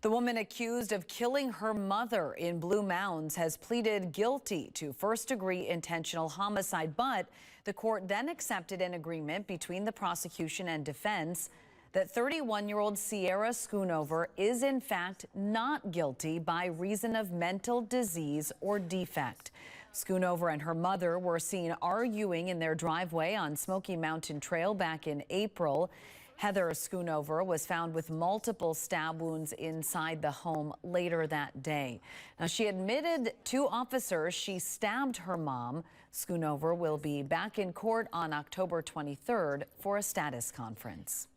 The woman accused of killing her mother in Blue Mounds has pleaded guilty to first-degree intentional homicide, but the court then accepted an agreement between the prosecution and defense that 31-year-old Sierra Schoonover is in fact not guilty by reason of mental disease or defect. Schoonover and her mother were seen arguing in their driveway on Smoky Mountain Trail back in April. Heather Schoonover was found with multiple stab wounds inside the home later that day. Now, she admitted to officers she stabbed her mom. Schoonover will be back in court on October 23rd for a status conference.